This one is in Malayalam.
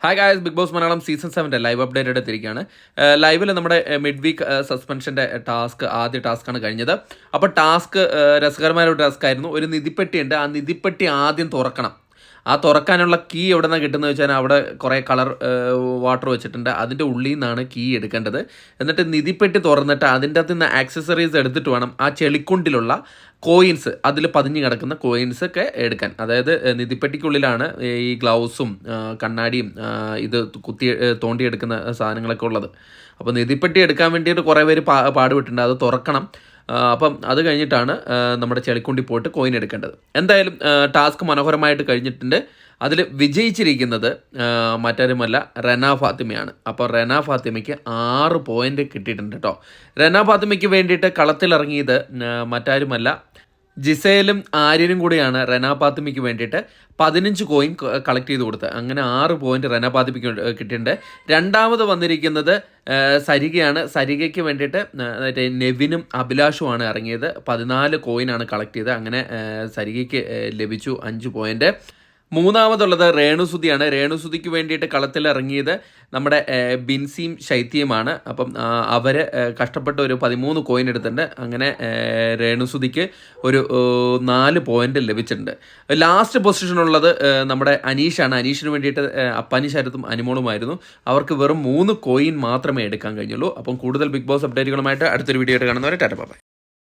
Hi guys, Bigg Boss Malayalam season 7 live update എടുത്തിരിക്കുകയാണ്. ലൈവിൽ നമ്മുടെ മിഡ് വീക്ക് സസ്പെൻഷൻ്റെ ആദ്യ ടാസ്ക്കാണ് കഴിഞ്ഞത്. അപ്പോൾ ടാസ്ക് രസകരമായ ഒരു ടാസ്ക് ആയിരുന്നു. ഒരു നിധിപ്പെട്ടി ഉണ്ട്, ആ നിധിപ്പെട്ടി ആദ്യം തുറക്കണം. ആ തുറക്കാനുള്ള കീ എവിടെ നിന്നാണ് കിട്ടുന്നത് വെച്ചാൽ അവിടെ കുറേ കളർ വാട്ടർ വെച്ചിട്ടുണ്ട്, അതിൻ്റെ ഉള്ളിൽ നിന്നാണ് കീ എടുക്കേണ്ടത്. എന്നിട്ട് നിധിപ്പെട്ടി തുറന്നിട്ട് അതിൻ്റെ അകത്ത് നിന്ന് ആക്സസറീസ് എടുത്തിട്ട് വേണം ആ ചെളിക്കുണ്ടിലുള്ള കോയിൻസ്, അതിൽ പതിഞ്ഞ് കിടക്കുന്ന കോയിൻസ് ഒക്കെ എടുക്കാൻ. അതായത് നിധിപ്പെട്ടിക്കുള്ളിലാണ് ഈ ഗ്ലൗസും കണ്ണാടിയും ഇത് തോണ്ടിയെടുക്കുന്ന സാധനങ്ങളൊക്കെ ഉള്ളത്. അപ്പോൾ നിധിപ്പെട്ടി എടുക്കാൻ വേണ്ടിയിട്ട് കുറേ പേര് പാടുപെട്ടിട്ടുണ്ട്, അത് തുറക്കണം. അപ്പം അത് കഴിഞ്ഞിട്ടാണ് നമ്മുടെ ചെളിക്കുണ്ടി പോയിട്ട് കോയിൻ എടുക്കേണ്ടത്. എന്തായാലും ടാസ്ക് മനോഹരമായിട്ട് കഴിഞ്ഞിട്ടുണ്ട്. അതിൽ വിജയിച്ചിരിക്കുന്നത് മറ്റാരുമല്ല, റെന ഫാത്തിമയാണ്. അപ്പോൾ റെന ഫാത്തിമയ്ക്ക് 6 പോയിൻ്റ് കിട്ടിയിട്ടുണ്ട് കേട്ടോ. റെന ഫാത്തിമയ്ക്ക് വേണ്ടിയിട്ട് കളത്തിലിറങ്ങിയത് മറ്റാരുമല്ല, ജിസേലും ആര്യനും കൂടിയാണ് റെന ഫാത്തിമയ്ക്ക് വേണ്ടിയിട്ട് 15 കോയിൻ കളക്ട് ചെയ്ത് കൊടുത്തത്. അങ്ങനെ 6 പോയിന്റ് റെന ഫാത്തിമയ്ക്ക് കിട്ടിയിട്ടുണ്ട്. രണ്ടാമത് വന്നിരിക്കുന്നത് സരികയാണ്. സരികയ്ക്ക് വേണ്ടിയിട്ട് നെവിനും അഭിലാഷുമാണ് ഇറങ്ങിയത്. 14 കോയിനാണ് കളക്ട് ചെയ്തത്. അങ്ങനെ സരികയ്ക്ക് ലഭിച്ചു 5 പോയിന്റ്. മൂന്നാമതുള്ളത് രേണുസുതിയാണ്. രേണുസുതിക്ക് വേണ്ടിയിട്ട് കളത്തിലിറങ്ങിയത് നമ്മുടെ ബിൻസിയും ശൈത്യയുമാണ്. അപ്പം അവർ കഷ്ടപ്പെട്ട് ഒരു 13 കോയിൻ എടുത്തിട്ടുണ്ട്. അങ്ങനെ രേണുസുതിക്ക് ഒരു 4 പോയിന്റ് ലഭിച്ചിട്ടുണ്ട്. ലാസ്റ്റ് പൊസിഷനുള്ളത് നമ്മുടെ അനീഷാണ്. അനീഷിന് വേണ്ടിയിട്ട് അപ്പാനി ശരത്തും അനിമോളുമായിരുന്നു. അവർക്ക് വെറും 3 കോയിൻ മാത്രമേ എടുക്കാൻ കഴിഞ്ഞുള്ളൂ. അപ്പം കൂടുതൽ ബിഗ് ബോസ് അപ്ഡേറ്റുകളുമായിട്ട് അടുത്തൊരു വീഡിയോ ആയിട്ട് കാണുന്നവരെ ടാറ്റ ബൈ.